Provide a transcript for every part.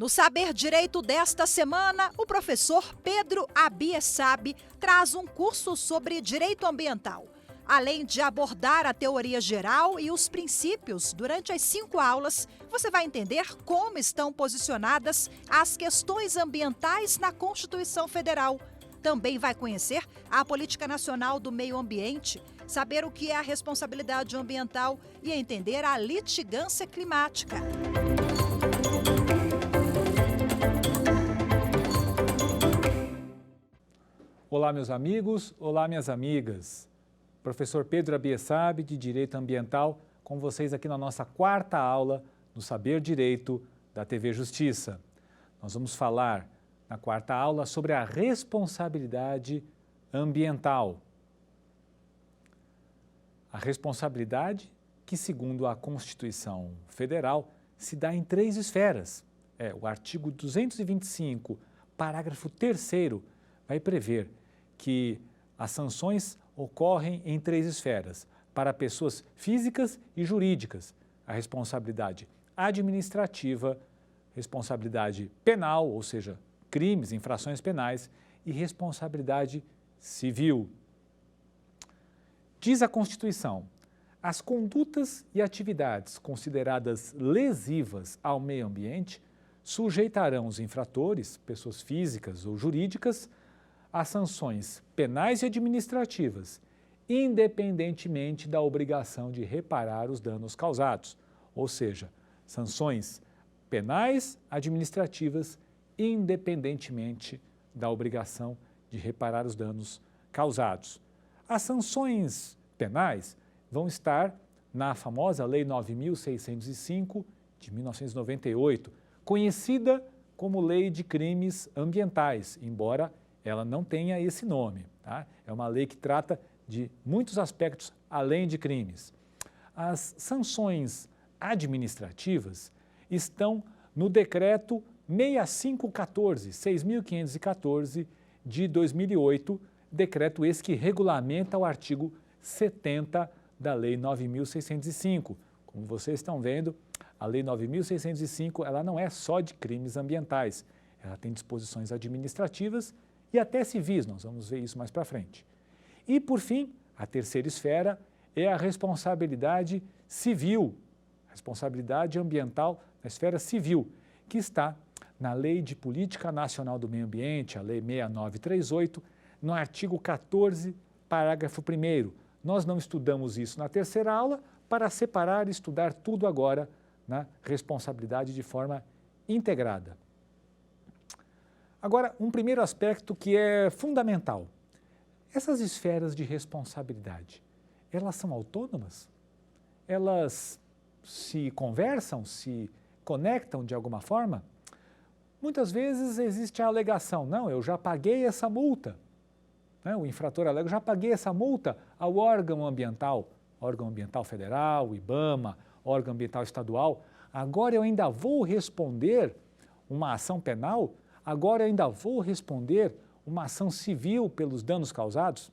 No Saber Direito desta semana, o professor Pedro Abiessabe traz um curso sobre direito ambiental. Além de abordar a teoria geral e os princípios, durante as 5 aulas, você vai entender como estão posicionadas as questões ambientais na Constituição Federal. Também vai conhecer a Política Nacional do Meio Ambiente, saber o que é a responsabilidade ambiental e entender a litigância climática. Olá, meus amigos, olá, minhas amigas. Professor Pedro Abiessabe, de Direito Ambiental, com vocês aqui na nossa 4ª aula do Saber Direito da TV Justiça. Nós vamos falar na 4ª aula sobre a responsabilidade ambiental. A responsabilidade que, segundo a Constituição Federal, se dá em 3 esferas. O artigo 225, parágrafo 3º, vai prever que as sanções ocorrem em 3 esferas, para pessoas físicas e jurídicas, a responsabilidade administrativa, responsabilidade penal, ou seja, crimes, infrações penais, e responsabilidade civil. Diz a Constituição, as condutas e atividades consideradas lesivas ao meio ambiente sujeitarão os infratores, pessoas físicas ou jurídicas, a sanções penais e administrativas, independentemente da obrigação de reparar os danos causados, ou seja, sanções penais, administrativas, independentemente da obrigação de reparar os danos causados. As sanções penais vão estar na famosa Lei 9.605 de 1998, conhecida como Lei de Crimes Ambientais, embora ela não tenha esse nome. Tá? É uma lei que trata de muitos aspectos além de crimes. As sanções administrativas estão no Decreto 6.514 de 2008, decreto esse que regulamenta o artigo 70 da Lei 9.605. Como vocês estão vendo, a Lei 9.605 ela não é só de crimes ambientais, ela tem disposições administrativas e até civis, nós vamos ver isso mais para frente. E, por fim, a terceira esfera é a responsabilidade civil, responsabilidade ambiental na esfera civil, que está na Lei de Política Nacional do Meio Ambiente, a Lei 6938, no artigo 14, parágrafo 1º. Nós não estudamos isso na terceira aula para separar e estudar tudo agora na responsabilidade de forma integrada. Agora, um primeiro aspecto que é fundamental. Essas esferas de responsabilidade, elas são autônomas? Elas se conversam, se conectam de alguma forma? Muitas vezes existe a alegação, não, eu já paguei essa multa. O infrator alega, eu já paguei essa multa ao órgão ambiental federal, IBAMA, órgão ambiental estadual, agora eu ainda vou responder uma ação penal? Agora eu ainda vou responder uma ação civil pelos danos causados?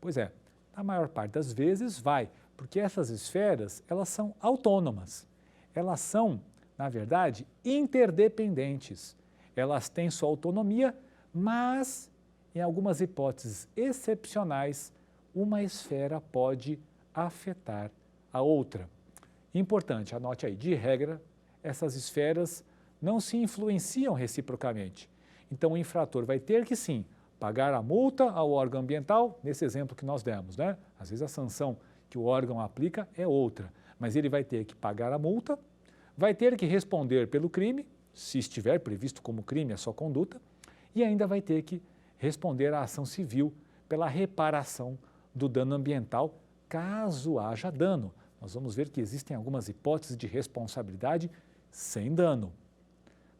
Pois é, na maior parte das vezes vai, porque essas esferas, elas são autônomas. Elas são, na verdade, interdependentes. Elas têm sua autonomia, mas, em algumas hipóteses excepcionais, uma esfera pode afetar a outra. Importante, anote aí, de regra, essas esferas não se influenciam reciprocamente. Então, o infrator vai ter que, sim, pagar a multa ao órgão ambiental, nesse exemplo que nós demos, né? Às vezes a sanção que o órgão aplica é outra, mas ele vai ter que pagar a multa, vai ter que responder pelo crime, se estiver previsto como crime a sua conduta, e ainda vai ter que responder à ação civil pela reparação do dano ambiental, caso haja dano. Nós vamos ver que existem algumas hipóteses de responsabilidade sem dano.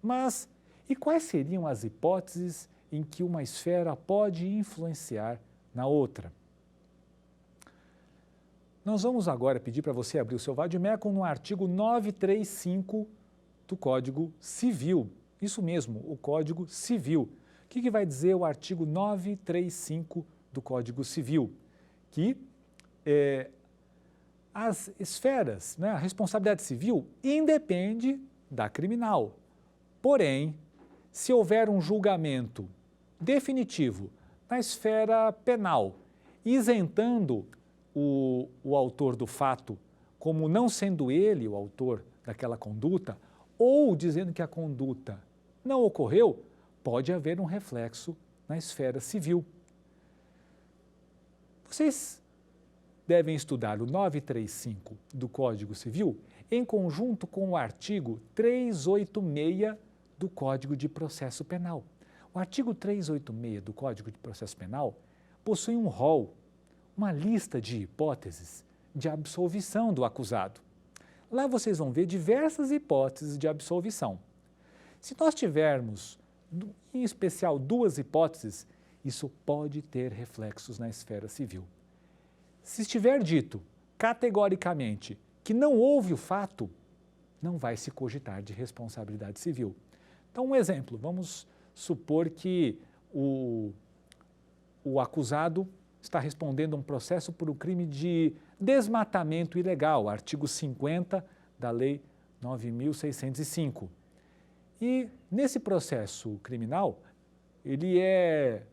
Mas, e quais seriam as hipóteses em que uma esfera pode influenciar na outra? Nós vamos agora pedir para você abrir o seu vade-mecum no artigo 935 do Código Civil. Isso mesmo, o Código Civil. O que vai dizer o artigo 935 do Código Civil? Que as esferas, a responsabilidade civil independe da criminal. Porém, se houver um julgamento definitivo na esfera penal, isentando o autor do fato como não sendo ele o autor daquela conduta, ou dizendo que a conduta não ocorreu, pode haver um reflexo na esfera civil. Vocês devem estudar o 935 do Código Civil em conjunto com o artigo 386 do Código de Processo Penal. O artigo 386 do Código de Processo Penal possui um rol, uma lista de hipóteses de absolvição do acusado. Lá vocês vão ver diversas hipóteses de absolvição. Se nós tivermos, em especial, duas hipóteses, isso pode ter reflexos na esfera civil. Se estiver dito categoricamente que não houve o fato, não vai se cogitar de responsabilidade civil. Então, um exemplo, vamos supor que o acusado está respondendo a um processo por um crime de desmatamento ilegal, artigo 50 da Lei 9.605. E nesse processo criminal, ele é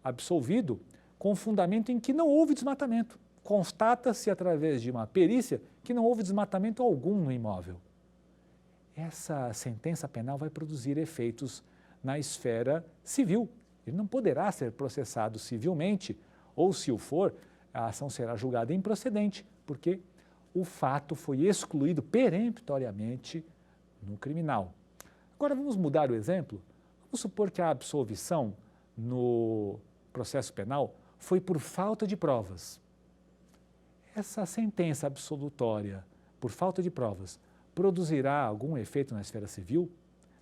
absolvido com fundamento em que não houve desmatamento. Constata-se através de uma perícia que não houve desmatamento algum no imóvel. Essa sentença penal vai produzir efeitos na esfera civil. Ele não poderá ser processado civilmente, ou se o for, a ação será julgada improcedente, porque o fato foi excluído peremptoriamente no criminal. Agora vamos mudar o exemplo. Vamos supor que a absolvição no processo penal foi por falta de provas. Essa sentença absolutória por falta de provas produzirá algum efeito na esfera civil?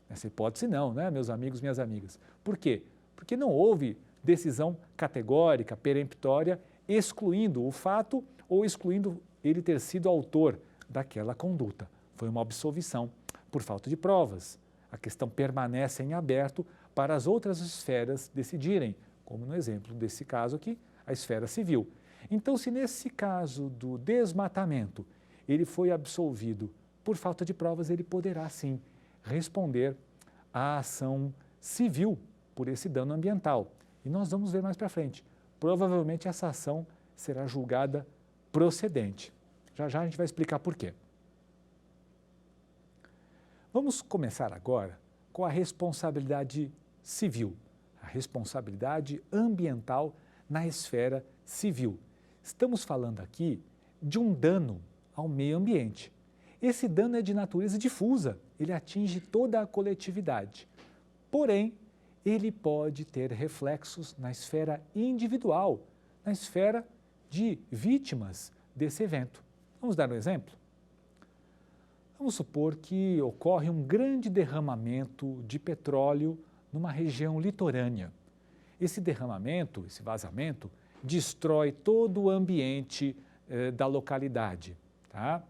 Nessa hipótese não, né, meus amigos, minhas amigas. Por quê? Porque não houve decisão categórica, peremptória, excluindo o fato ou excluindo ele ter sido autor daquela conduta. Foi uma absolvição por falta de provas. A questão permanece em aberto para as outras esferas decidirem, como no exemplo desse caso aqui, a esfera civil. Então, se nesse caso do desmatamento ele foi absolvido por falta de provas, ele poderá sim responder à ação civil por esse dano ambiental. E nós vamos ver mais para frente. Provavelmente essa ação será julgada procedente. Já já a gente vai explicar por quê. Vamos começar agora com a responsabilidade civil, a responsabilidade ambiental na esfera civil. Estamos falando aqui de um dano ao meio ambiente. Esse dano é de natureza difusa, ele atinge toda a coletividade. Porém, ele pode ter reflexos na esfera individual, na esfera de vítimas desse evento. Vamos dar um exemplo? Vamos supor que ocorre um grande derramamento de petróleo numa região litorânea. Esse derramamento, esse vazamento, destrói todo o ambiente da localidade. Tá?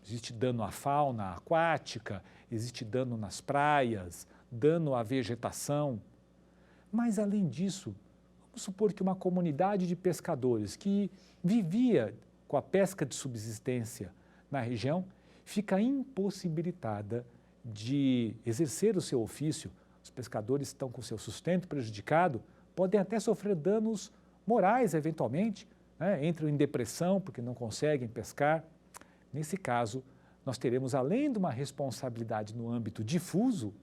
Existe dano à fauna aquática, existe dano nas praias, dano à vegetação. Mas, além disso, vamos supor que uma comunidade de pescadores que vivia com a pesca de subsistência na região fica impossibilitada de exercer o seu ofício. Os pescadores estão com seu sustento prejudicado, podem até sofrer danos morais, eventualmente, né? Entram em depressão porque não conseguem pescar. Nesse caso, nós teremos, além de uma responsabilidade no âmbito difuso,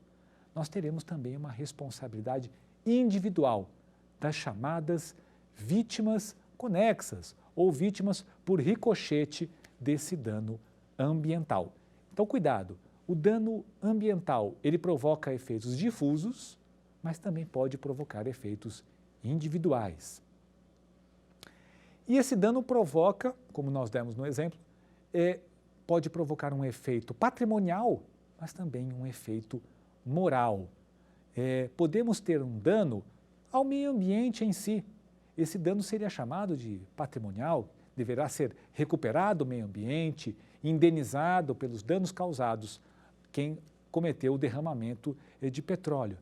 nós teremos também uma responsabilidade individual das chamadas vítimas conexas ou vítimas por ricochete desse dano ambiental. Então, cuidado, o dano ambiental, ele provoca efeitos difusos, mas também pode provocar efeitos individuais. E esse dano provoca, como nós demos no exemplo, pode provocar um efeito patrimonial, mas também um efeito moral. Podemos ter um dano ao meio ambiente em si. Esse dano seria chamado de patrimonial, deverá ser recuperado o meio ambiente, indenizado pelos danos causados quem cometeu o derramamento de petróleo.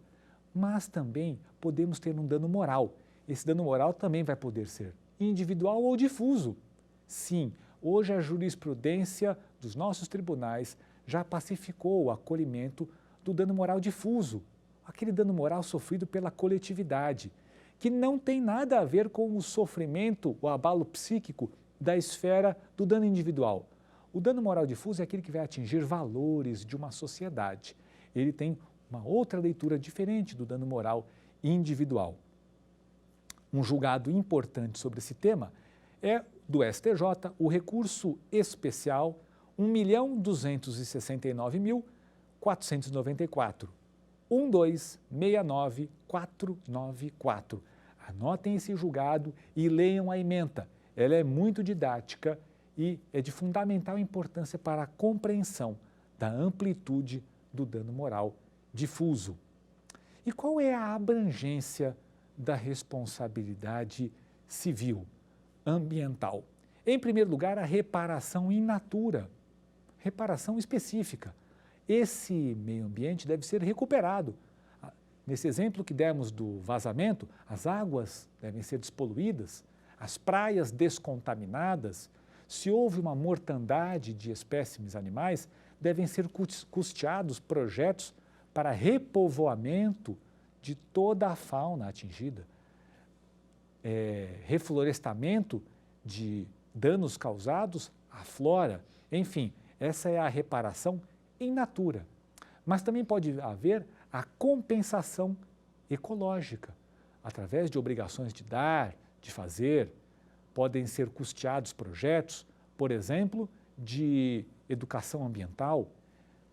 Mas também podemos ter um dano moral. Esse dano moral também vai poder ser individual ou difuso. Sim, hoje a jurisprudência dos nossos tribunais já pacificou o acolhimento do dano moral difuso, aquele dano moral sofrido pela coletividade, que não tem nada a ver com o sofrimento, o abalo psíquico da esfera do dano individual. O dano moral difuso é aquele que vai atingir valores de uma sociedade. Ele tem uma outra leitura diferente do dano moral individual. Um julgado importante sobre esse tema é do STJ, o recurso especial 1.269.494, 1269494. Anotem esse julgado e leiam a ementa. Ela é muito didática e é de fundamental importância para a compreensão da amplitude do dano moral difuso. E qual é a abrangência da responsabilidade civil ambiental? Em primeiro lugar, a reparação in natura, reparação específica. Esse meio ambiente deve ser recuperado. Nesse exemplo que demos do vazamento, as águas devem ser despoluídas, as praias descontaminadas. Se houve uma mortandade de espécimes animais, devem ser custeados projetos para repovoamento de toda a fauna atingida, reflorestamento de danos causados à flora. Enfim, essa é a reparação in natura. Mas também pode haver a compensação ecológica, através de obrigações de dar, de fazer. Podem ser custeados projetos, por exemplo, de educação ambiental,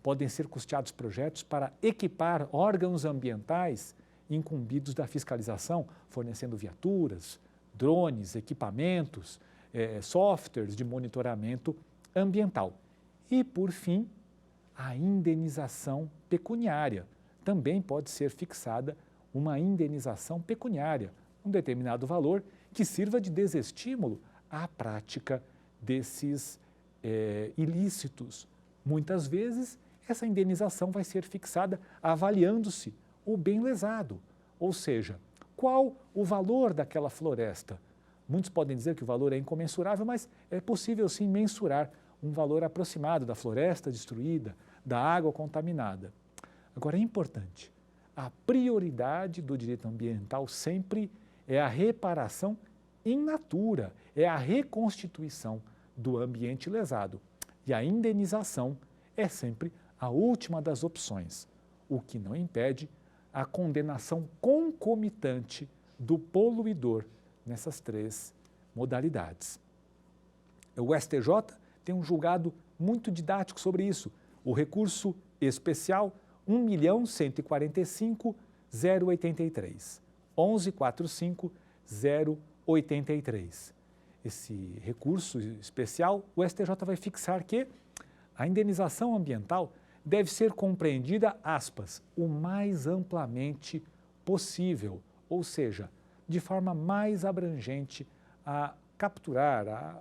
podem ser custeados projetos para equipar órgãos ambientais incumbidos da fiscalização, fornecendo viaturas, drones, equipamentos, softwares de monitoramento ambiental. E, por fim, a indenização pecuniária. Também pode ser fixada uma indenização pecuniária, um determinado valor que sirva de desestímulo à prática desses ilícitos. Muitas vezes, essa indenização vai ser fixada avaliando-se o bem lesado, ou seja, qual o valor daquela floresta. Muitos podem dizer que o valor é incomensurável, mas é possível sim mensurar um valor aproximado da floresta destruída, da água contaminada. Agora é importante, a prioridade do direito ambiental sempre é a reparação in natura, é a reconstituição do ambiente lesado. E a indenização é sempre a última das opções, o que não impede a condenação concomitante do poluidor nessas três modalidades. O STJ tem um julgado muito didático sobre isso, o recurso especial 1.145.083, 1145.083. Esse recurso especial, o STJ vai fixar que a indenização ambiental deve ser compreendida, aspas, o mais amplamente possível, ou seja, de forma mais abrangente a capturar, a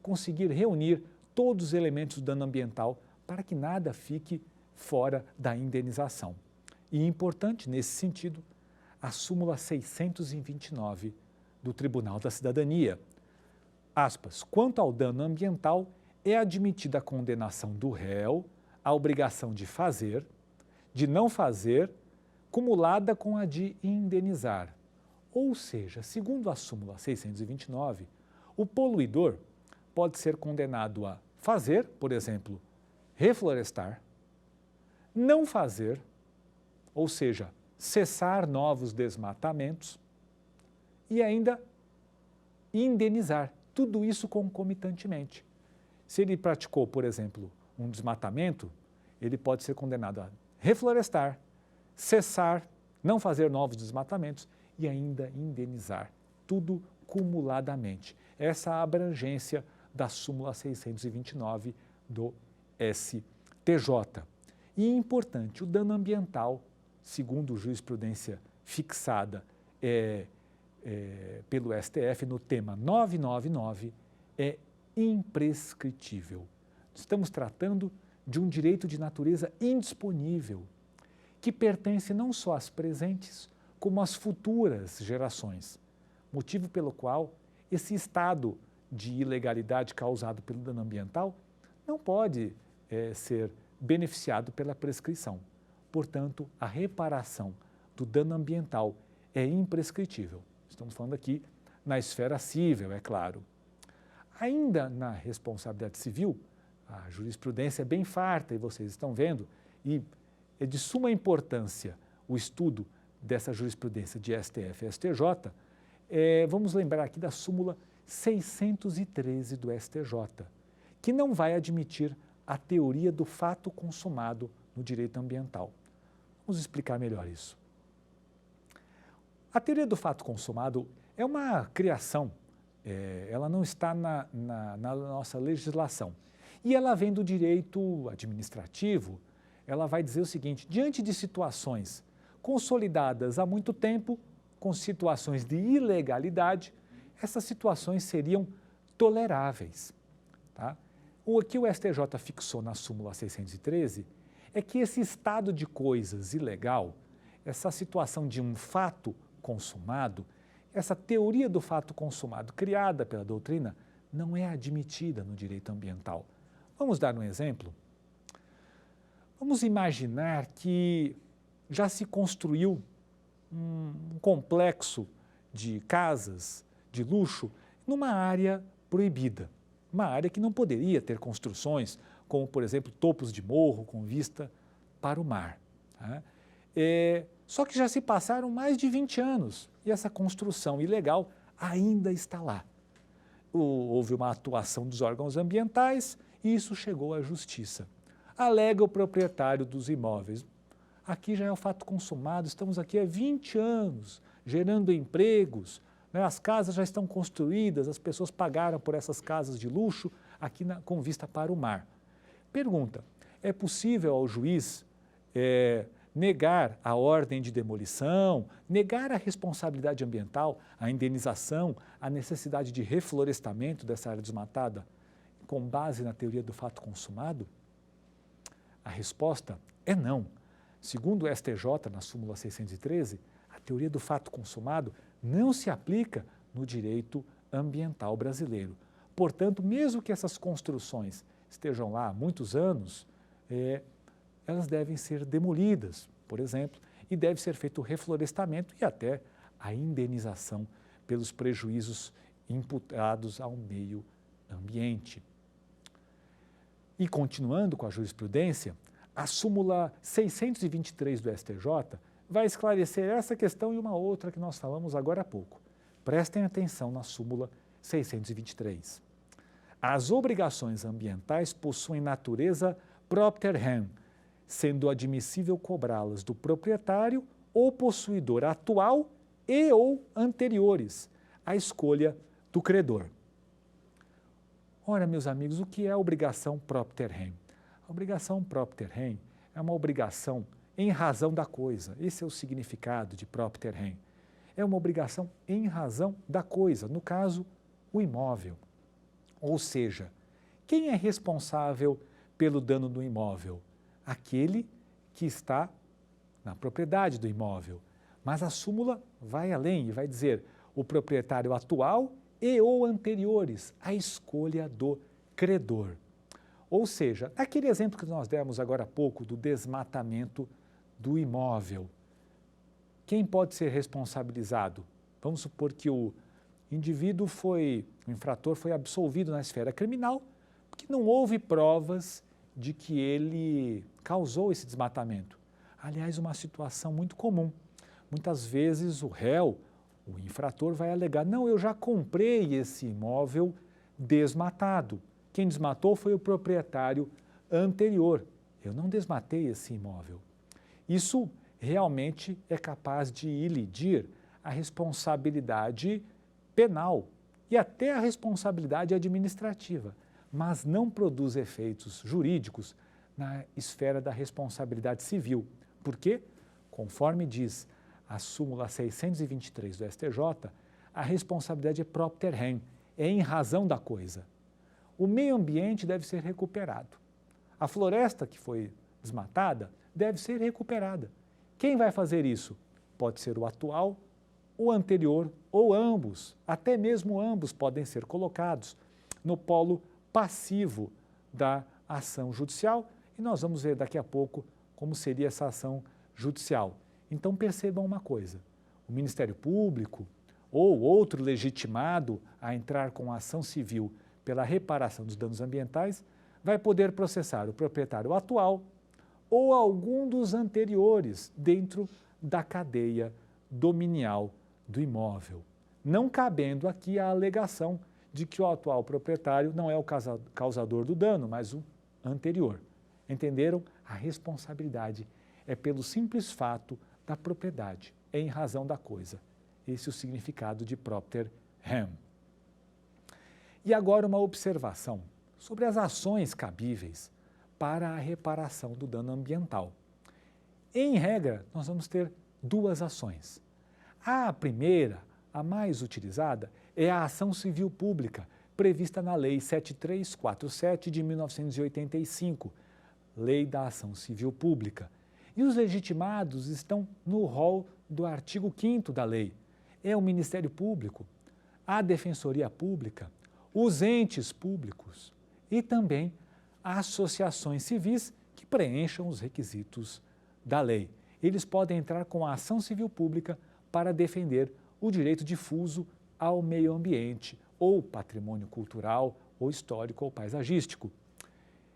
conseguir reunir todos os elementos do dano ambiental para que nada fique fora da indenização. E importante nesse sentido, a súmula 629 do Tribunal da Cidadania. Aspas, quanto ao dano ambiental, é admitida a condenação do réu, a obrigação de fazer, de não fazer, cumulada com a de indenizar. Ou seja, segundo a súmula 629, o poluidor pode ser condenado a fazer, por exemplo, reflorestar, não fazer, ou seja, cessar novos desmatamentos e ainda indenizar, tudo isso concomitantemente. Se ele praticou, por exemplo, um desmatamento, ele pode ser condenado a reflorestar, cessar, não fazer novos desmatamentos e ainda indenizar, tudo cumuladamente. Essa é a abrangência da súmula 629 do STJ. E importante, o dano ambiental, segundo jurisprudência fixada pelo STF no tema 999, é imprescritível. Estamos tratando de um direito de natureza indisponível, que pertence não só às presentes, como às futuras gerações, motivo pelo qual esse estado de ilegalidade causado pelo dano ambiental não pode ser beneficiado pela prescrição. portanto, a reparação do dano ambiental é imprescritível. Estamos falando aqui na esfera civil, é claro. Ainda na responsabilidade civil, a jurisprudência é bem farta, e vocês estão vendo, e é de suma importância o estudo dessa jurisprudência de STF e STJ. Vamos lembrar aqui da súmula 613 do STJ, que não vai admitir a teoria do fato consumado no direito ambiental. Vamos explicar melhor isso. A teoria do fato consumado é uma criação, ela não está na nossa legislação. E ela vem do direito administrativo. Ela vai dizer o seguinte: diante de situações consolidadas há muito tempo, com situações de ilegalidade, essas situações seriam toleráveis. Tá? O que o STJ fixou na súmula 613 é que esse estado de coisas ilegal, essa situação de um fato consumado, essa teoria do fato consumado criada pela doutrina, não é admitida no direito ambiental. Vamos dar um exemplo? Vamos imaginar que já se construiu um complexo de casas de luxo numa área proibida, uma área que não poderia ter construções, como, por exemplo, topos de morro com vista para o mar. Tá? Só que já se passaram mais de 20 anos e essa construção ilegal ainda está lá. Houve uma atuação dos órgãos ambientais e isso chegou à justiça. Alega o proprietário dos imóveis: aqui já é o fato consumado, estamos aqui há 20 anos, gerando empregos, né? As casas já estão construídas, as pessoas pagaram por essas casas de luxo, aqui com vista para o mar. Pergunta: é possível ao juiz negar a ordem de demolição, negar a responsabilidade ambiental, a indenização, a necessidade de reflorestamento dessa área desmatada, com base na teoria do fato consumado? A resposta é não. Segundo o STJ, na súmula 613, a teoria do fato consumado não se aplica no direito ambiental brasileiro. Portanto, mesmo que essas construções estejam lá há muitos anos, elas devem ser demolidas, por exemplo, e deve ser feito o reflorestamento e até a indenização pelos prejuízos imputados ao meio ambiente. E continuando com a jurisprudência, a súmula 623 do STJ vai esclarecer essa questão e uma outra que nós falamos agora há pouco. Prestem atenção na súmula 623. As obrigações ambientais possuem natureza propter rem, sendo admissível cobrá-las do proprietário ou possuidor atual e ou anteriores à escolha do credor. Ora, meus amigos, o que é a obrigação propter rem? A obrigação propter rem é uma obrigação em razão da coisa. Esse é o significado de propter rem. É uma obrigação em razão da coisa, no caso, o imóvel. Ou seja, quem é responsável pelo dano do imóvel? Aquele que está na propriedade do imóvel. Mas a súmula vai além e vai dizer o proprietário atual e ou anteriores à escolha do credor. Ou seja, aquele exemplo que nós demos agora há pouco do desmatamento do imóvel, quem pode ser responsabilizado? Vamos supor que o indivíduo o infrator foi absolvido na esfera criminal, porque não houve provas de que ele causou esse desmatamento. Aliás, uma situação muito comum. Muitas vezes o réu, o infrator, vai alegar: não, eu já comprei esse imóvel desmatado. Quem desmatou foi o proprietário anterior. Eu não desmatei esse imóvel. Isso realmente é capaz de ilidir a responsabilidade penal e até a responsabilidade administrativa, mas não produz efeitos jurídicos na esfera da responsabilidade civil. Por quê? Conforme diz a súmula 623 do STJ, a responsabilidade é propter rem, é em razão da coisa. O meio ambiente deve ser recuperado. A floresta que foi desmatada deve ser recuperada. Quem vai fazer isso? Pode ser o atual, o anterior ou ambos. Até mesmo ambos podem ser colocados no polo passivo da ação judicial e nós vamos ver daqui a pouco como seria essa ação judicial. Então percebam uma coisa, o Ministério Público ou outro legitimado a entrar com ação civil pela reparação dos danos ambientais vai poder processar o proprietário atual ou algum dos anteriores dentro da cadeia dominial do imóvel, não cabendo aqui a alegação de que o atual proprietário não é o causador do dano, mas o anterior. Entenderam? A responsabilidade é pelo simples fato da propriedade, é em razão da coisa. Esse é o significado de propter rem. E agora uma observação sobre as ações cabíveis para a reparação do dano ambiental. Em regra, nós vamos ter duas ações. A primeira, a mais utilizada, é a ação civil pública, prevista na Lei 7347 de 1985, Lei da Ação Civil Pública. E os legitimados estão no rol do artigo 5º da lei. É o Ministério Público, a Defensoria Pública, os entes públicos e também associações civis que preencham os requisitos da lei. Eles podem entrar com a ação civil pública para defender o direito difuso ao meio ambiente, ou patrimônio cultural, ou histórico, ou paisagístico.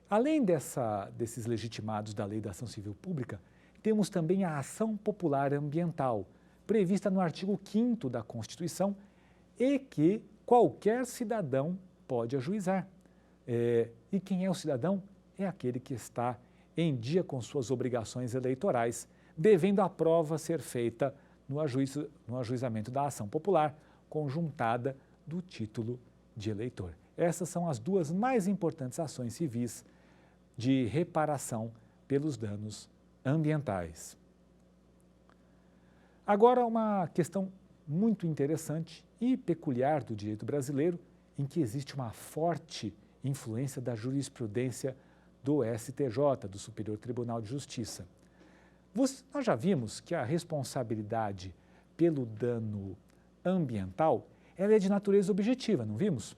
Além desses legitimados da Lei da Ação Civil Pública, temos também a ação popular ambiental, prevista no artigo 5º da Constituição e que qualquer cidadão pode ajuizar. E quem é o cidadão? É aquele que está em dia com suas obrigações eleitorais, devendo a prova ser feita no ajuizamento da ação popular, conjuntada do título de eleitor. Essas são as duas mais importantes ações civis de reparação pelos danos ambientais. Agora, uma questão muito interessante e peculiar do direito brasileiro, em que existe uma forte influência da jurisprudência do STJ, do Superior Tribunal de Justiça. Nós já vimos que a responsabilidade pelo dano ambiental ela é de natureza objetiva, não vimos?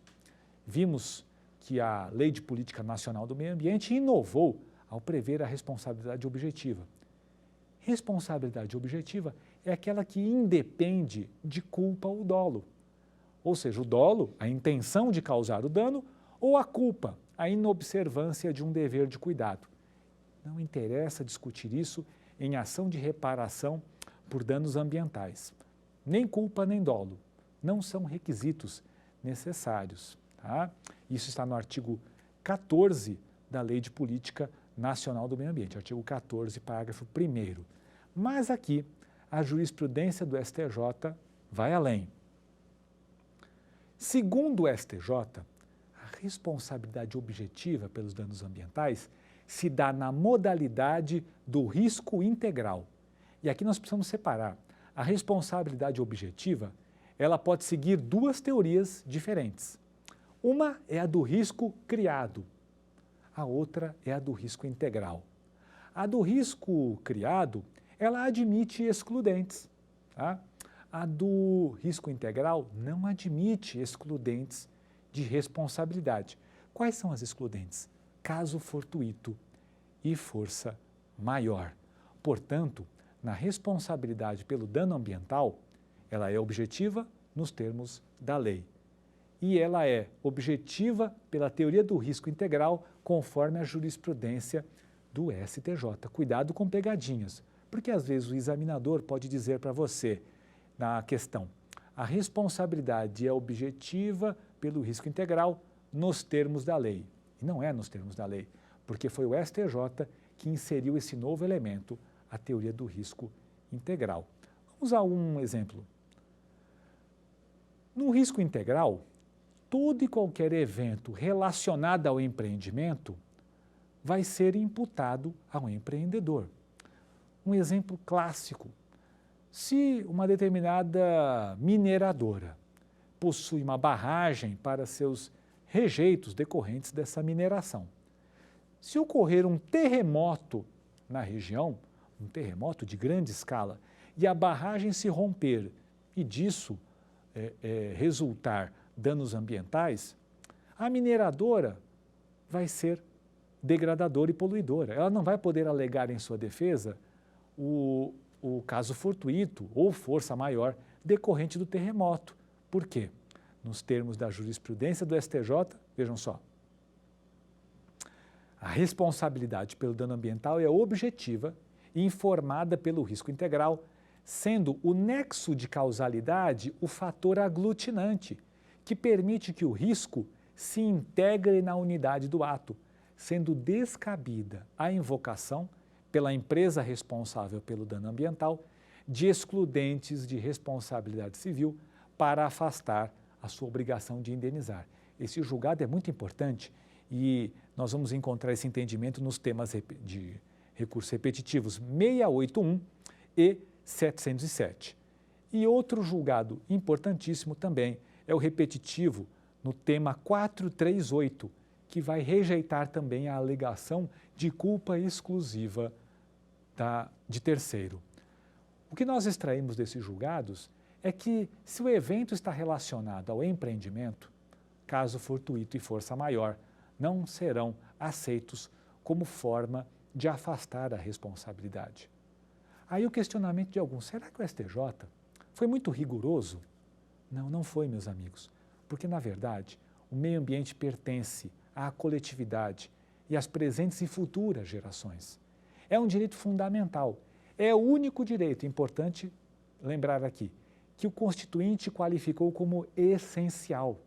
Vimos que a Lei de Política Nacional do Meio Ambiente inovou ao prever a responsabilidade objetiva. Responsabilidade objetiva é aquela que independe de culpa ou dolo. Ou seja, o dolo, a intenção de causar o dano, ou a culpa, a inobservância de um dever de cuidado. Não interessa discutir isso em ação de reparação por danos ambientais. Nem culpa nem dolo. Não são requisitos necessários. Tá? Isso está no artigo 14 da Lei de Política Nacional do Meio Ambiente, artigo 14, parágrafo 1º. Mas aqui, a jurisprudência do STJ vai além. Segundo o STJ, a responsabilidade objetiva pelos danos ambientais se dá na modalidade do risco integral. E aqui nós precisamos separar. A responsabilidade objetiva, ela pode seguir duas teorias diferentes. Uma é a do risco criado, a outra é a do risco integral. A do risco criado, ela admite excludentes. Tá? A do risco integral não admite excludentes de responsabilidade. Quais são as excludentes? Caso fortuito e força maior. Portanto, na responsabilidade pelo dano ambiental, ela é objetiva nos termos da lei. E ela é objetiva pela teoria do risco integral, conforme a jurisprudência do STJ. Cuidado com pegadinhas, porque às vezes o examinador pode dizer para você, na questão, a responsabilidade é objetiva pelo risco integral nos termos da lei. E não é nos termos da lei, porque foi o STJ que inseriu esse novo elemento, a teoria do risco integral. Vamos a um exemplo. No risco integral, todo e qualquer evento relacionado ao empreendimento vai ser imputado ao empreendedor. Um exemplo clássico, se uma determinada mineradora possui uma barragem para seus rejeitos decorrentes dessa mineração, se ocorrer um terremoto na região, um terremoto de grande escala, e a barragem se romper e disso resultar danos ambientais, a mineradora vai ser degradadora e poluidora. Ela não vai poder alegar em sua defesa o caso fortuito ou força maior decorrente do terremoto. Por quê? Nos termos da jurisprudência do STJ, vejam só, a responsabilidade pelo dano ambiental é objetiva e informada pelo risco integral, sendo o nexo de causalidade o fator aglutinante, que permite que o risco se integre na unidade do ato, sendo descabida a invocação pela empresa responsável pelo dano ambiental de excludentes de responsabilidade civil para afastar a sua obrigação de indenizar. Esse julgado é muito importante e nós vamos encontrar esse entendimento nos temas de recursos repetitivos 681 e 707. E outro julgado importantíssimo também é o repetitivo no tema 438, que vai rejeitar também a alegação de culpa exclusiva de terceiro. O que nós extraímos desses julgados é que, se o evento está relacionado ao empreendimento, caso fortuito e força maior, não serão aceitos como forma de afastar a responsabilidade. Aí o questionamento de alguns, será que o STJ foi muito rigoroso? Não, não foi, meus amigos, porque, na verdade, o meio ambiente pertence à coletividade e às presentes e futuras gerações. É um direito fundamental, é o único direito, importante lembrar aqui, que o Constituinte qualificou como essencial.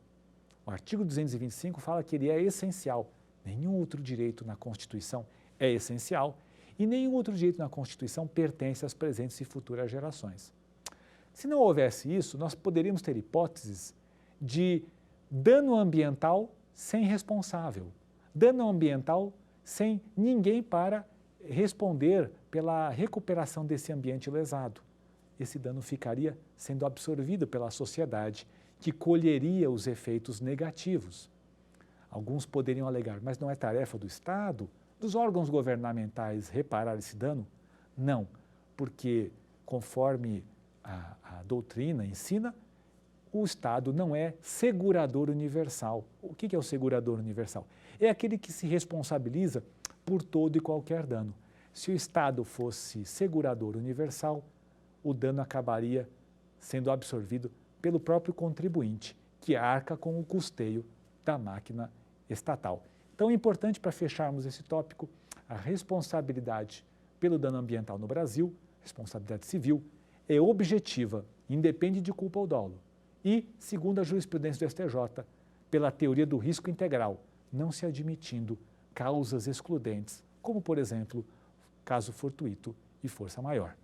O artigo 225 fala que ele é essencial. Nenhum outro direito na Constituição é essencial e nenhum outro direito na Constituição pertence às presentes e futuras gerações. Se não houvesse isso, nós poderíamos ter hipóteses de dano ambiental sem responsável, dano ambiental sem ninguém para responder pela recuperação desse ambiente lesado. Esse dano ficaria sendo absorvido pela sociedade, que colheria os efeitos negativos. Alguns poderiam alegar, mas não é tarefa do Estado, dos órgãos governamentais reparar esse dano? Não, porque conforme a doutrina ensina, o Estado não é segurador universal. O que é o segurador universal? É aquele que se responsabiliza por todo e qualquer dano. Se o Estado fosse segurador universal, o dano acabaria sendo absorvido pelo próprio contribuinte, que arca com o custeio da máquina estatal. Então é importante, para fecharmos esse tópico, a responsabilidade pelo dano ambiental no Brasil, responsabilidade civil, é objetiva, independe de culpa ou dolo. E, segundo a jurisprudência do STJ, pela teoria do risco integral, não se admitindo causas excludentes, como, por exemplo, caso fortuito e força maior.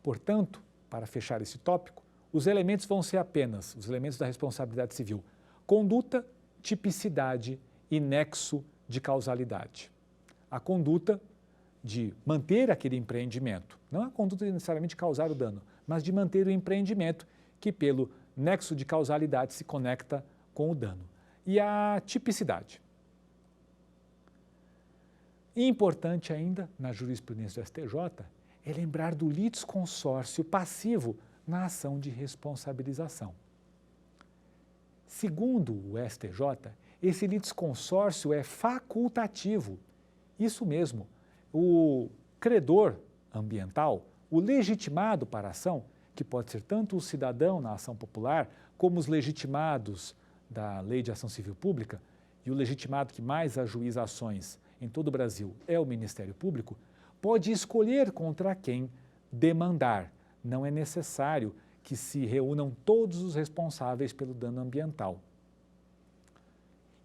Portanto, para fechar esse tópico, os elementos vão ser apenas os elementos da responsabilidade civil: conduta, tipicidade e nexo de causalidade. A conduta de manter aquele empreendimento, não a conduta de necessariamente causar o dano, mas de manter o empreendimento que, pelo nexo de causalidade, se conecta com o dano. E a tipicidade. E importante ainda, na jurisprudência do STJ, é lembrar do litisconsórcio passivo na ação de responsabilização. Segundo o STJ, esse litisconsórcio é facultativo. Isso mesmo, o credor ambiental, o legitimado para a ação, que pode ser tanto o cidadão na ação popular, como os legitimados da Lei de Ação Civil Pública, e o legitimado que mais ajuiza ações em todo o Brasil é o Ministério Público, pode escolher contra quem demandar. Não é necessário que se reúnam todos os responsáveis pelo dano ambiental.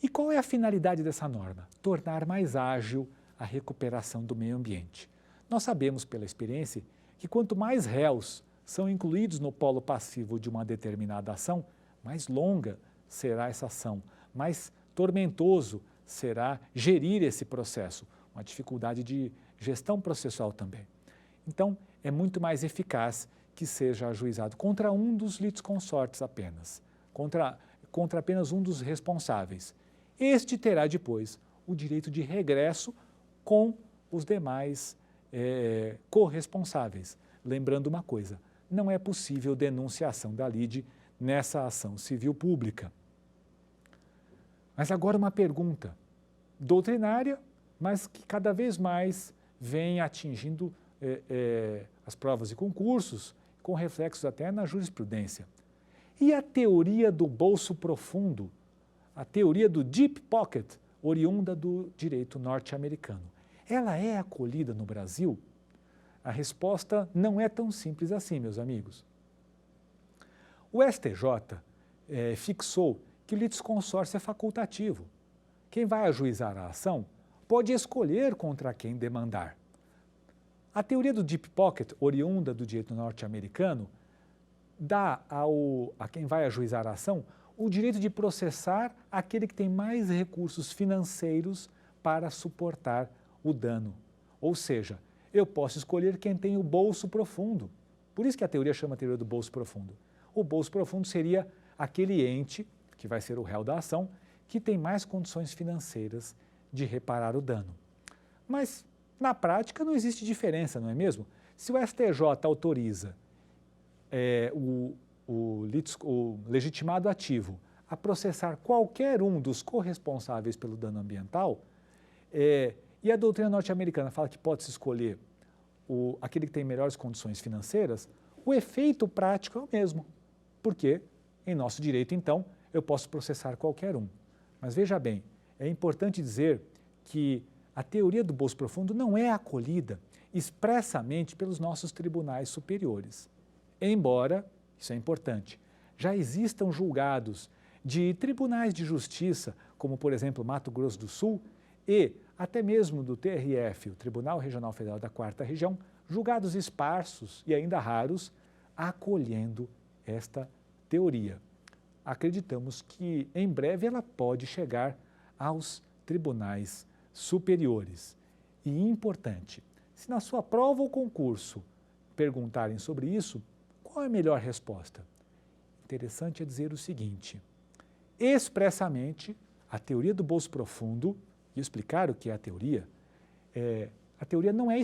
E qual é a finalidade dessa norma? Tornar mais ágil a recuperação do meio ambiente. Nós sabemos pela experiência que quanto mais réus são incluídos no polo passivo de uma determinada ação, mais longa será essa ação, mais tormentoso será gerir esse processo, uma dificuldade de gestão processual também. Então, é muito mais eficaz que seja ajuizado contra um dos litisconsortes apenas, contra apenas um dos responsáveis. Este terá depois o direito de regresso com os demais corresponsáveis. Lembrando uma coisa, não é possível denunciação da lide nessa ação civil pública. Mas agora uma pergunta doutrinária, mas que cada vez mais vem atingindo as provas e concursos, com reflexos até na jurisprudência. E a teoria do bolso profundo, a teoria do deep pocket, oriunda do direito norte-americano, ela é acolhida no Brasil? A resposta não é tão simples assim, meus amigos. O STJ fixou que o litisconsórcio é facultativo. Quem vai ajuizar a ação pode escolher contra quem demandar. A teoria do deep pocket, oriunda do direito norte-americano, dá a quem vai ajuizar a ação o direito de processar aquele que tem mais recursos financeiros para suportar o dano. Ou seja, eu posso escolher quem tem o bolso profundo. Por isso que a teoria chama a teoria do bolso profundo. O bolso profundo seria aquele ente, que vai ser o réu da ação, que tem mais condições financeiras de reparar o dano. Mas, na prática, não existe diferença, não é mesmo? Se o STJ autoriza o legitimado ativo a processar qualquer um dos corresponsáveis pelo dano ambiental, e a doutrina norte-americana fala que pode-se escolher aquele que tem melhores condições financeiras, o efeito prático é o mesmo, porque em nosso direito, então, eu posso processar qualquer um. Mas veja bem, é importante dizer que a teoria do bolso profundo não é acolhida expressamente pelos nossos tribunais superiores. Embora, isso é importante, já existam julgados de tribunais de justiça, como por exemplo Mato Grosso do Sul, e até mesmo do TRF, o Tribunal Regional Federal da 4ª Região, julgados esparsos e ainda raros, acolhendo esta teoria. Acreditamos que em breve ela pode chegar aos tribunais superiores. E importante, se na sua prova ou concurso perguntarem sobre isso, qual é a melhor resposta? Interessante é dizer o seguinte: expressamente, a teoria do bolso profundo, e explicar o que é a teoria não é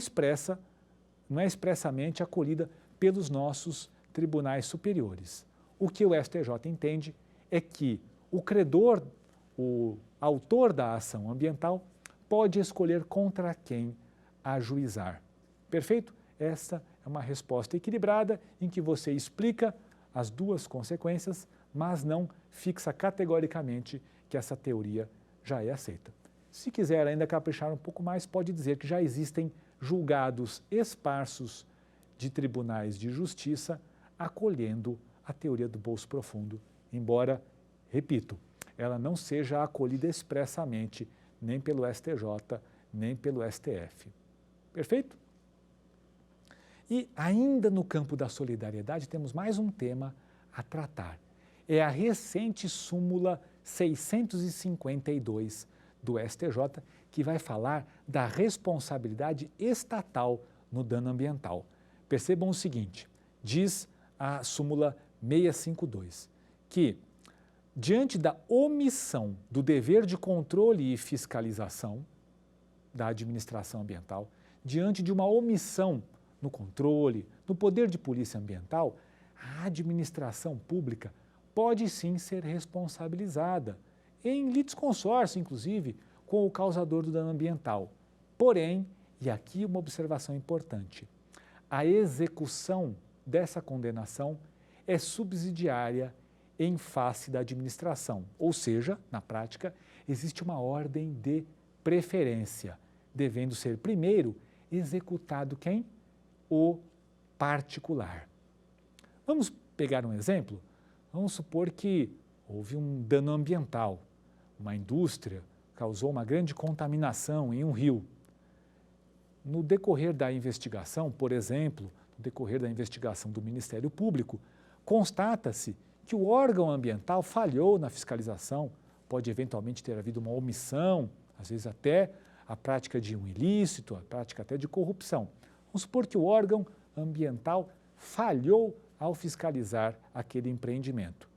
expressamente acolhida pelos nossos tribunais superiores. O que o STJ entende é que o credor, o autor da ação ambiental, pode escolher contra quem ajuizar. Perfeito? Essa é uma resposta equilibrada em que você explica as duas consequências, mas não fixa categoricamente que essa teoria já é aceita. Se quiser ainda caprichar um pouco mais, pode dizer que já existem julgados esparsos de tribunais de justiça acolhendo a teoria do bolso profundo, embora, repito, ela não seja acolhida expressamente nem pelo STJ, nem pelo STF. Perfeito? E ainda no campo da solidariedade temos mais um tema a tratar. É a recente súmula 652 do STJ, que vai falar da responsabilidade estatal no dano ambiental. Percebam o seguinte, diz a súmula 652, que diante da omissão do dever de controle e fiscalização da administração ambiental, diante de uma omissão no controle, no poder de polícia ambiental, a administração pública pode sim ser responsabilizada, em litisconsórcio, inclusive, com o causador do dano ambiental. Porém, e aqui uma observação importante, a execução dessa condenação é subsidiária em face da administração, ou seja, na prática, existe uma ordem de preferência, devendo ser primeiro executado quem? O particular. Vamos pegar um exemplo? Vamos supor que houve um dano ambiental, uma indústria causou uma grande contaminação em um rio. No decorrer da investigação, por exemplo, no decorrer da investigação do Ministério Público, constata-se que o órgão ambiental falhou na fiscalização, pode eventualmente ter havido uma omissão, às vezes até a prática de um ilícito, a prática até de corrupção. Vamos supor que o órgão ambiental falhou ao fiscalizar aquele empreendimento.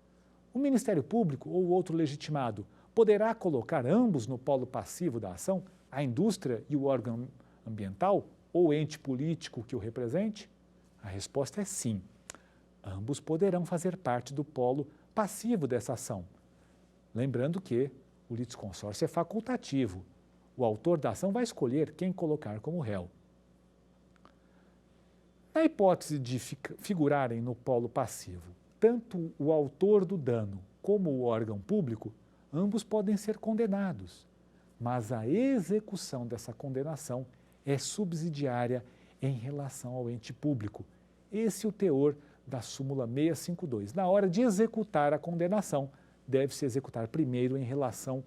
O Ministério Público ou outro legitimado poderá colocar ambos no polo passivo da ação, a indústria e o órgão ambiental, ou ente político que o represente? A resposta é sim. Ambos poderão fazer parte do polo passivo dessa ação. Lembrando que O litisconsórcio é facultativo. O autor da ação vai escolher quem colocar como réu. Na hipótese de figurarem no polo passivo tanto o autor do dano como o órgão público, ambos podem ser condenados, mas a execução dessa condenação é subsidiária em relação ao ente público. Esse é o teor da súmula 652. Na hora de executar a condenação, deve-se executar primeiro em relação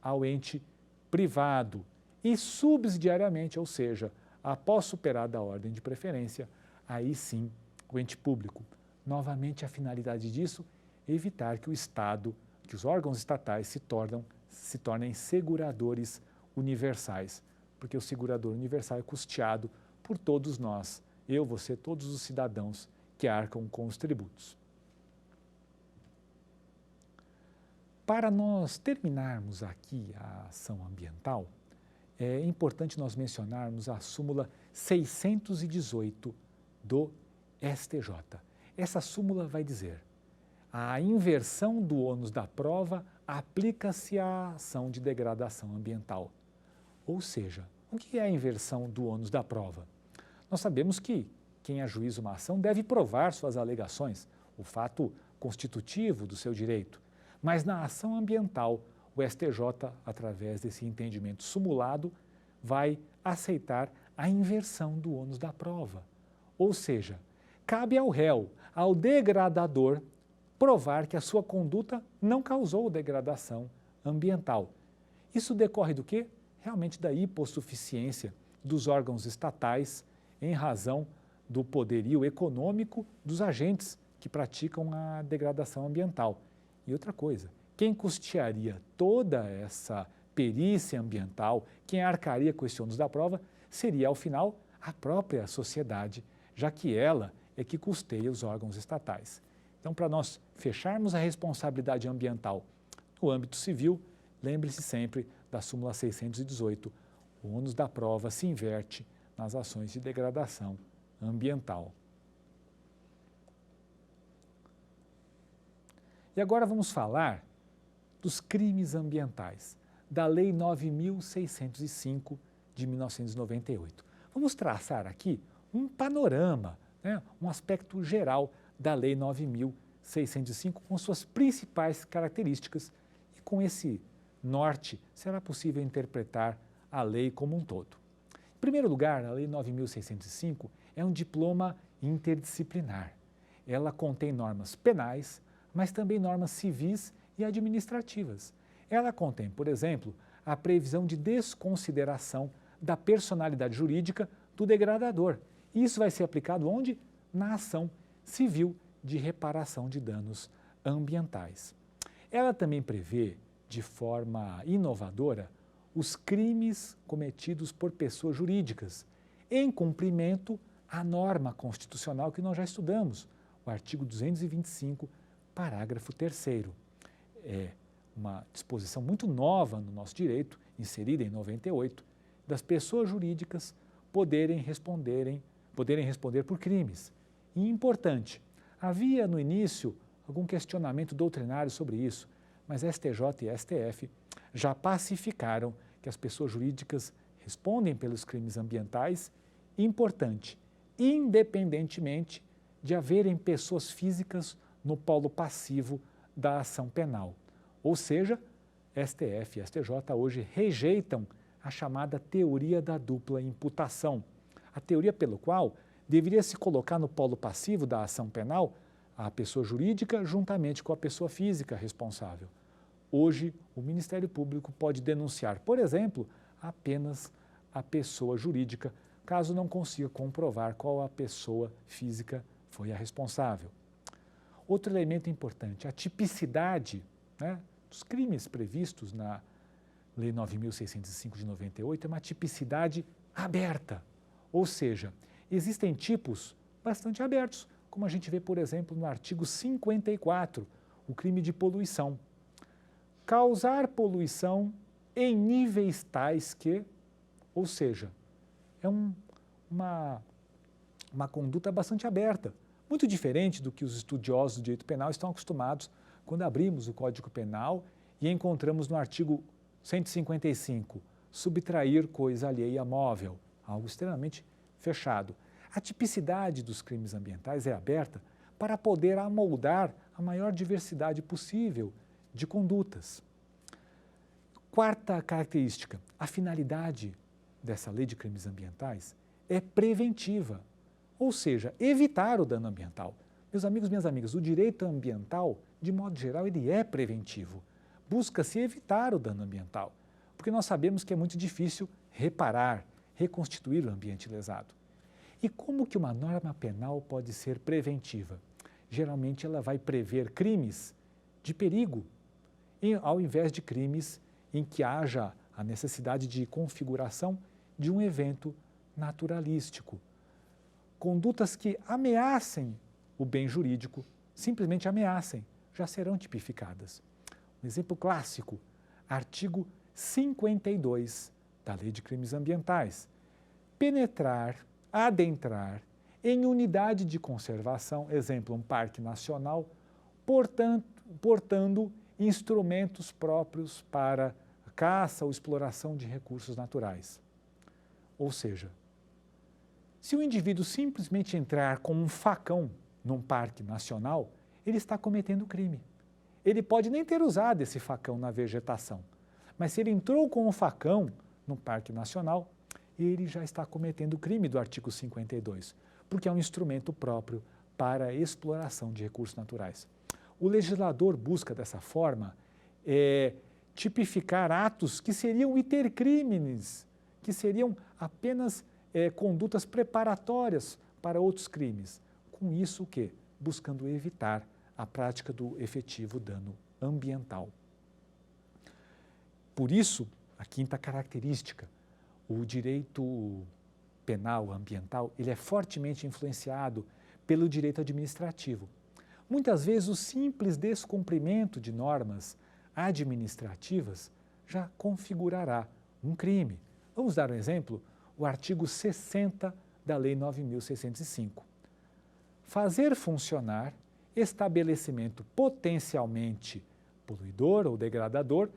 ao ente privado e subsidiariamente, ou seja, após superada a ordem de preferência, aí sim o ente público. Novamente, a finalidade disso é evitar que o Estado, que os órgãos estatais se tornem seguradores universais, porque o segurador universal é custeado por todos nós, eu, você, todos os cidadãos que arcam com os tributos. Para nós terminarmos aqui a ação ambiental, é importante nós mencionarmos a súmula 618 do STJ. Essa súmula vai dizer: a inversão do ônus da prova aplica-se à ação de degradação ambiental. Ou seja, o que é a inversão do ônus da prova? Nós sabemos que quem ajuiza uma ação deve provar suas alegações, o fato constitutivo do seu direito. Mas na ação ambiental, o STJ, através desse entendimento sumulado, vai aceitar a inversão do ônus da prova. Ou seja, cabe ao réu, ao degradador, provar que a sua conduta não causou degradação ambiental. Isso decorre do quê? Realmente da hipossuficiência dos órgãos estatais em razão do poderio econômico dos agentes que praticam a degradação ambiental. E outra coisa, quem custearia toda essa perícia ambiental, quem arcaria com esse ônus da prova, seria, ao final, a própria sociedade, já que ela é que custeia os órgãos estatais. Então, para nós fecharmos a responsabilidade ambiental no âmbito civil, lembre-se sempre da súmula 618, o ônus da prova se inverte nas ações de degradação ambiental. E agora vamos falar dos crimes ambientais, da Lei 9.605 de 1998. Vamos traçar aqui um panorama, um aspecto geral da Lei 9.605 com suas principais características e com esse norte será possível interpretar a lei como um todo. Em primeiro lugar, a Lei 9.605 é um diploma interdisciplinar. Ela contém normas penais, mas também normas civis e administrativas. Ela contém, por exemplo, a previsão de desconsideração da personalidade jurídica do degradador. Isso vai ser aplicado onde? Na ação civil de reparação de danos ambientais. Ela também prevê, de forma inovadora, os crimes cometidos por pessoas jurídicas, em cumprimento à norma constitucional que nós já estudamos, o artigo 225, parágrafo 3º. É uma disposição muito nova no nosso direito, inserida em 98, das pessoas jurídicas poderem responder por crimes. E importante, havia no início algum questionamento doutrinário sobre isso, mas STJ e STF já pacificaram que as pessoas jurídicas respondem pelos crimes ambientais, importante, independentemente de haverem pessoas físicas no polo passivo da ação penal. Ou seja, STF e STJ hoje rejeitam a chamada teoria da dupla imputação, a teoria pelo qual deveria se colocar no polo passivo da ação penal a pessoa jurídica juntamente com a pessoa física responsável. Hoje, o Ministério Público pode denunciar, por exemplo, apenas a pessoa jurídica, caso não consiga comprovar qual a pessoa física foi a responsável. Outro elemento importante, a tipicidade, dos crimes previstos na Lei 9.605 de 98 é uma tipicidade aberta, ou seja, existem tipos bastante abertos, como a gente vê, por exemplo, no artigo 54, o crime de poluição. Causar poluição em níveis tais que, ou seja, é uma conduta bastante aberta, muito diferente do que os estudiosos do direito penal estão acostumados quando abrimos o Código Penal e encontramos no artigo 155, subtrair coisa alheia móvel, algo extremamente fechado. A tipicidade dos crimes ambientais é aberta para poder amoldar a maior diversidade possível de condutas. Quarta característica, a finalidade dessa lei de crimes ambientais é preventiva, ou seja, evitar o dano ambiental. Meus amigos, minhas amigas, o direito ambiental, de modo geral, ele é preventivo. Busca-se evitar o dano ambiental, porque nós sabemos que é muito difícil reparar, reconstituir o ambiente lesado. E como que uma norma penal pode ser preventiva? Geralmente ela vai prever crimes de perigo, ao invés de crimes em que haja a necessidade de configuração de um evento naturalístico. Condutas que ameacem o bem jurídico, simplesmente ameacem, já serão tipificadas. Um exemplo clássico, artigo 52 da Lei de Crimes Ambientais. Penetrar, adentrar em unidade de conservação, exemplo, um parque nacional, portando instrumentos próprios para caça ou exploração de recursos naturais. Ou seja, se o indivíduo simplesmente entrar com um facão num parque nacional, ele está cometendo crime. Ele pode nem ter usado esse facão na vegetação, mas se ele entrou com um facão no parque nacional, ele já está cometendo o crime do artigo 52, porque é um instrumento próprio para a exploração de recursos naturais. O legislador busca, dessa forma, tipificar atos que seriam itercrimes, que seriam apenas condutas preparatórias para outros crimes. Com isso, o quê? Buscando evitar a prática do efetivo dano ambiental. Por isso, a quinta característica, o direito penal ambiental, ele é fortemente influenciado pelo direito administrativo. Muitas vezes o simples descumprimento de normas administrativas já configurará um crime. Vamos dar um exemplo? O artigo 60 da Lei 9.605. Fazer funcionar estabelecimento potencialmente poluidor ou degradador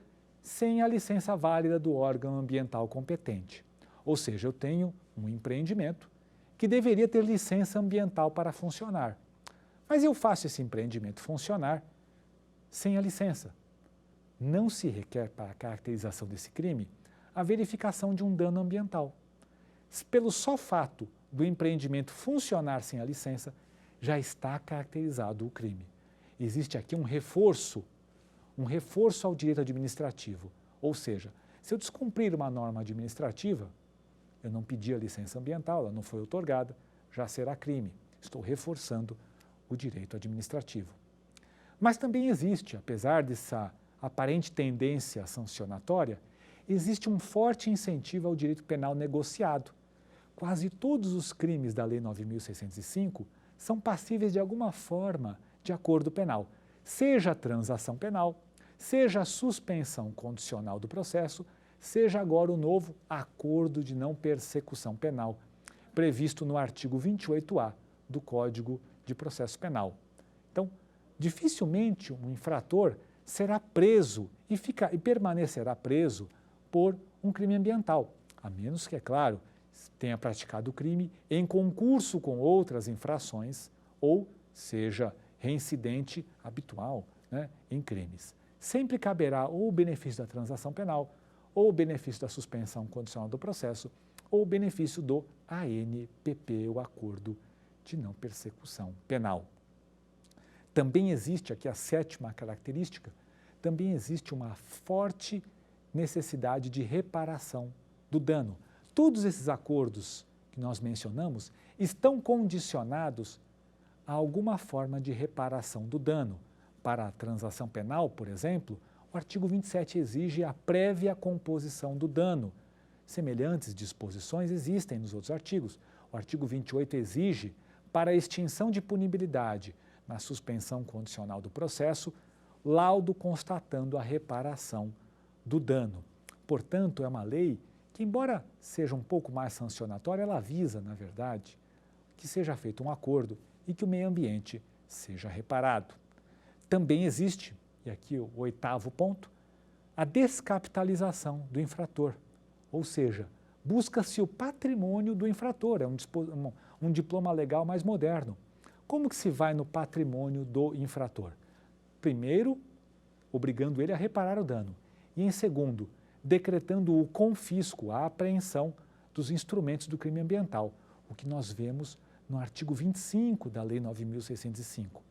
sem a licença válida do órgão ambiental competente. Ou seja, eu tenho um empreendimento que deveria ter licença ambiental para funcionar, mas eu faço esse empreendimento funcionar sem a licença. Não se requer para a caracterização desse crime a verificação de um dano ambiental. Pelo só fato do empreendimento funcionar sem a licença, já está caracterizado o crime. Existe aqui um reforço ao direito administrativo. Ou seja, se eu descumprir uma norma administrativa, eu não pedi a licença ambiental, ela não foi outorgada, já será crime. Estou reforçando o direito administrativo. Mas também existe, apesar dessa aparente tendência sancionatória, existe um forte incentivo ao direito penal negociado. Quase todos os crimes da Lei 9.605 são passíveis de alguma forma de acordo penal, seja a transação penal, seja a suspensão condicional do processo, seja agora o novo acordo de não persecução penal, previsto no artigo 28A do Código de Processo Penal. Então, dificilmente um infrator será preso e permanecerá preso por um crime ambiental, a menos que, é claro, tenha praticado o crime em concurso com outras infrações ou seja reincidente habitual, né, em crimes. Sempre caberá ou o benefício da transação penal, ou o benefício da suspensão condicional do processo, ou o benefício do ANPP, o Acordo de Não Persecução Penal. Também existe, aqui a sétima característica, também existe uma forte necessidade de reparação do dano. Todos esses acordos que nós mencionamos estão condicionados a alguma forma de reparação do dano. Para a transação penal, por exemplo, o artigo 27 exige a prévia composição do dano. Semelhantes disposições existem nos outros artigos. O artigo 28 exige, para a extinção de punibilidade na suspensão condicional do processo, laudo constatando a reparação do dano. Portanto, é uma lei que, embora seja um pouco mais sancionatória, ela visa, na verdade, que seja feito um acordo e que o meio ambiente seja reparado. Também existe, e aqui o oitavo ponto, a descapitalização do infrator, ou seja, busca-se o patrimônio do infrator, é um diploma legal mais moderno. Como que se vai no patrimônio do infrator? Primeiro, obrigando ele a reparar o dano. E em segundo, decretando o confisco, a apreensão dos instrumentos do crime ambiental, o que nós vemos no artigo 25 da Lei 9.605.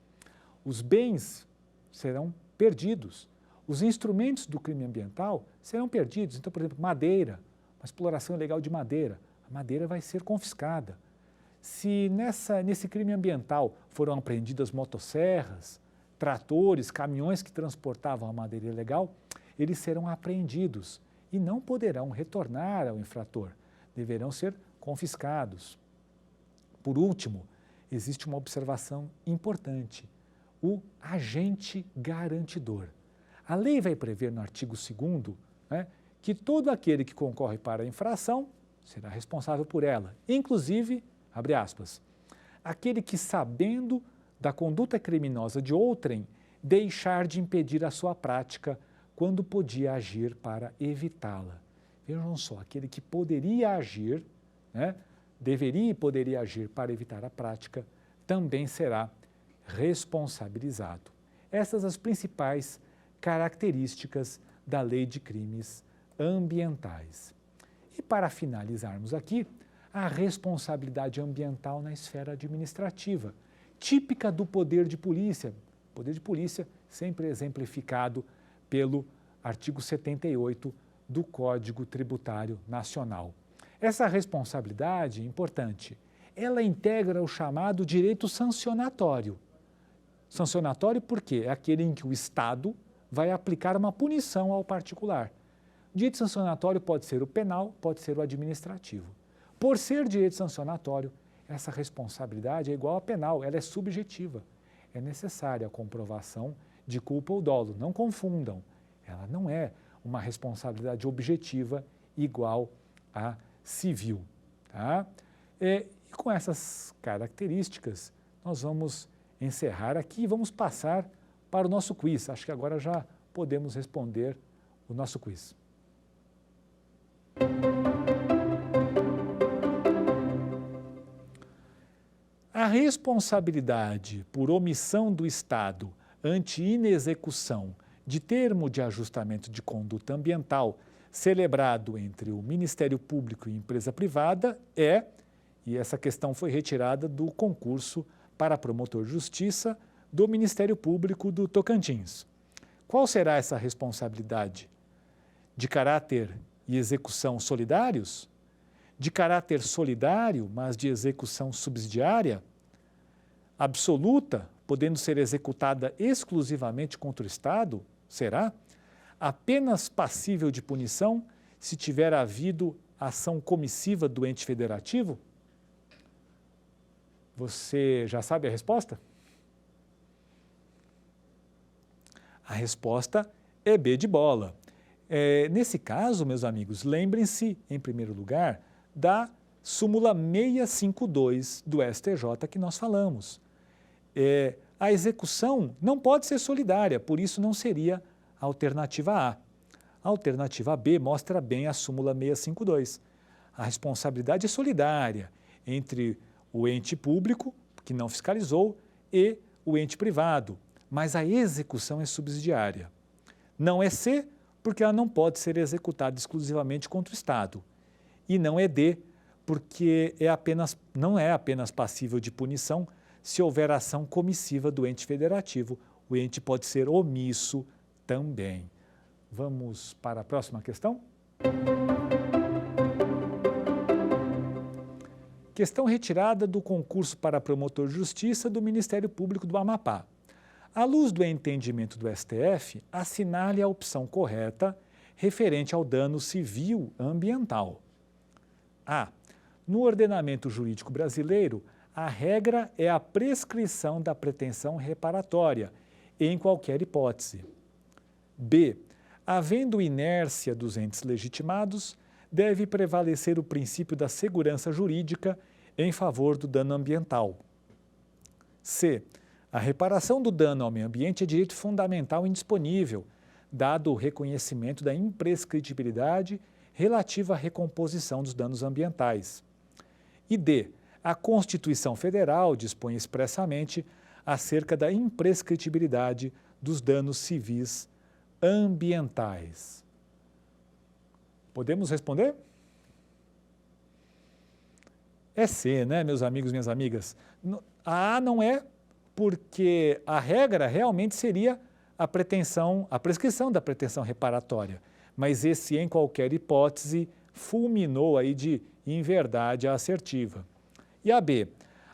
Os bens serão perdidos, os instrumentos do crime ambiental serão perdidos. Então, por exemplo, madeira, uma exploração ilegal de madeira, a madeira vai ser confiscada. Se nesse crime ambiental foram apreendidas motosserras, tratores, caminhões que transportavam a madeira ilegal, eles serão apreendidos e não poderão retornar ao infrator, deverão ser confiscados. Por último, existe uma observação importante, o agente garantidor. A lei vai prever no artigo 2º, que todo aquele que concorre para a infração será responsável por ela, inclusive, abre aspas, aquele que, sabendo da conduta criminosa de outrem, deixar de impedir a sua prática quando podia agir para evitá-la. Vejam só, aquele que poderia agir, deveria e poderia agir para evitar a prática, também será responsabilizado. Essas as principais características da Lei de Crimes Ambientais. E para finalizarmos aqui, a responsabilidade ambiental na esfera administrativa, típica do poder de polícia. Poder de polícia sempre exemplificado pelo artigo 78 do Código Tributário Nacional. Essa responsabilidade, importante, ela integra o chamado direito sancionatório. Sancionatório porque é aquele em que o Estado vai aplicar uma punição ao particular. O direito sancionatório pode ser o penal, pode ser o administrativo. Por ser direito sancionatório, essa responsabilidade é igual à penal, ela é subjetiva. É necessária a comprovação de culpa ou dolo, não confundam. Ela não é uma responsabilidade objetiva igual à civil. Tá? E com essas características, nós vamos encerrar aqui e vamos passar para o nosso quiz. Acho que agora já podemos responder o nosso quiz. A responsabilidade por omissão do Estado ante inexecução de termo de ajustamento de conduta ambiental celebrado entre o Ministério Público e empresa privada e essa questão foi retirada do concurso para promotor de justiça do Ministério Público do Tocantins. Qual será essa responsabilidade? De caráter e execução solidários? De caráter solidário, mas de execução subsidiária? Absoluta, podendo ser executada exclusivamente contra o Estado? Será? Apenas passível de punição se tiver havido ação comissiva do ente federativo? Você já sabe a resposta? A resposta é B de bola. Nesse caso, meus amigos, lembrem-se, em primeiro lugar, da súmula 652 do STJ que nós falamos. A execução não pode ser solidária, por isso não seria a alternativa A. A alternativa B mostra bem a súmula 652. A responsabilidade é solidária entre o ente público, que não fiscalizou, e o ente privado, mas a execução é subsidiária. Não é C, porque ela não pode ser executada exclusivamente contra o Estado. E não é D, porque não é apenas passível de punição se houver ação comissiva do ente federativo. O ente pode ser omisso também. Vamos para a próxima questão? Questão retirada do concurso para promotor de justiça do Ministério Público do Amapá. À luz do entendimento do STF, assinale a opção correta referente ao dano civil ambiental. A. No ordenamento jurídico brasileiro, a regra é a prescrição da pretensão reparatória, em qualquer hipótese. B. Havendo inércia dos entes legitimados, deve prevalecer o princípio da segurança jurídica em favor do dano ambiental. C. A reparação do dano ao meio ambiente é direito fundamental indisponível, dado o reconhecimento da imprescritibilidade relativa à recomposição dos danos ambientais. E D. A Constituição Federal dispõe expressamente acerca da imprescritibilidade dos danos civis ambientais. Podemos responder? É C, né, meus amigos e minhas amigas? A A não é, porque a regra realmente seria a prescrição da pretensão reparatória. Mas esse, em qualquer hipótese, fulminou aí de inverdade assertiva. E a B.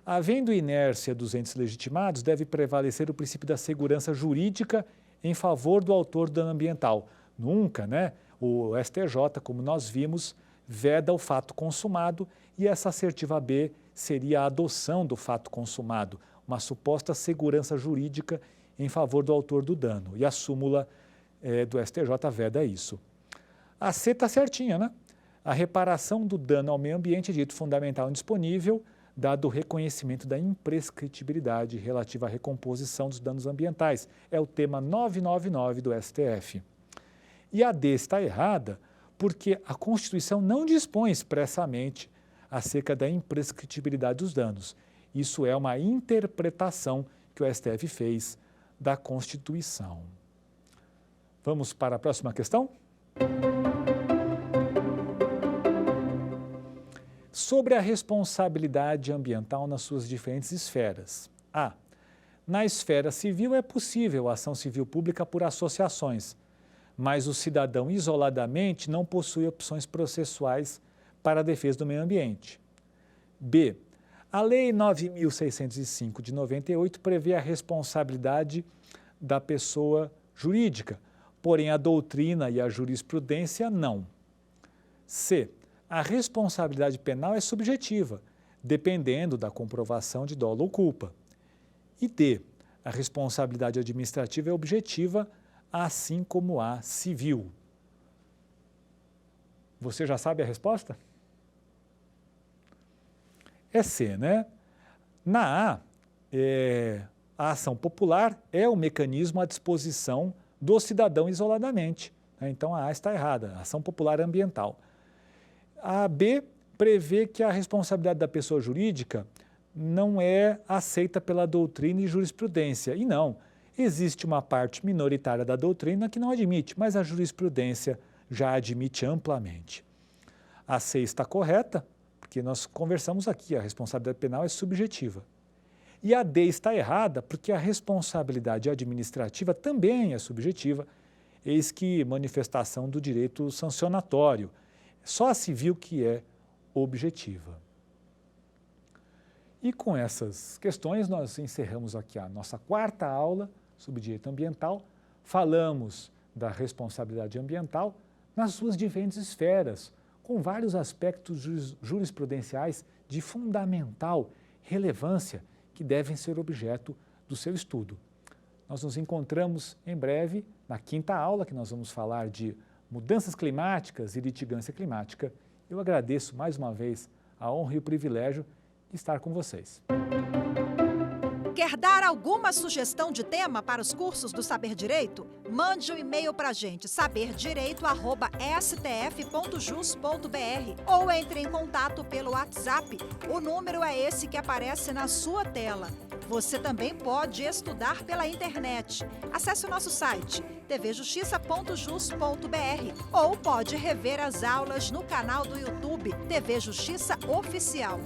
Havendo inércia dos entes legitimados, deve prevalecer o princípio da segurança jurídica em favor do autor do dano ambiental. Nunca, né? O STJ, como nós vimos, veda o fato consumado e essa assertiva B seria a adoção do fato consumado, uma suposta segurança jurídica em favor do autor do dano. E a súmula do STJ veda isso. A C está certinha, né? A reparação do dano ao meio ambiente é dito fundamental e indisponível, dado o reconhecimento da imprescritibilidade relativa à recomposição dos danos ambientais. É o tema 999 do STF. E a D está errada porque a Constituição não dispõe expressamente acerca da imprescritibilidade dos danos. Isso é uma interpretação que o STF fez da Constituição. Vamos para a próxima questão? Sobre a responsabilidade ambiental nas suas diferentes esferas. A. Na esfera civil é possível a ação civil pública por associações, mas o cidadão isoladamente não possui opções processuais para a defesa do meio ambiente. B. A Lei 9.605 de 98 prevê a responsabilidade da pessoa jurídica, porém a doutrina e a jurisprudência não. C. A responsabilidade penal é subjetiva, dependendo da comprovação de dolo ou culpa. E D. A responsabilidade administrativa é objetiva, assim como a civil. Você já sabe a resposta? É C, né? Na A, a ação popular é o mecanismo à disposição do cidadão isoladamente. Então a A está errada, a ação popular ambiental. A B prevê que a responsabilidade da pessoa jurídica não é aceita pela doutrina e jurisprudência. E não, existe uma parte minoritária da doutrina que não admite, mas a jurisprudência já admite amplamente. A C está correta, porque nós conversamos aqui, a responsabilidade penal é subjetiva. E a D está errada, porque a responsabilidade administrativa também é subjetiva, eis que manifestação do direito sancionatório. Só a civil que é objetiva. E com essas questões nós encerramos aqui a nossa quarta aula sobre direito ambiental. Falamos da responsabilidade ambiental nas suas diferentes esferas, com vários aspectos jurisprudenciais de fundamental relevância que devem ser objeto do seu estudo. Nós nos encontramos em breve na quinta aula, que nós vamos falar de mudanças climáticas e litigância climática. Eu agradeço mais uma vez a honra e o privilégio de estar com vocês. Quer dar alguma sugestão de tema para os cursos do Saber Direito? Mande um e-mail para a gente, saberdireito@stf.jus.br, ou entre em contato pelo WhatsApp. O número é esse que aparece na sua tela. Você também pode estudar pela internet. Acesse o nosso site tvjustiça.jus.br ou pode rever as aulas no canal do YouTube TV Justiça Oficial.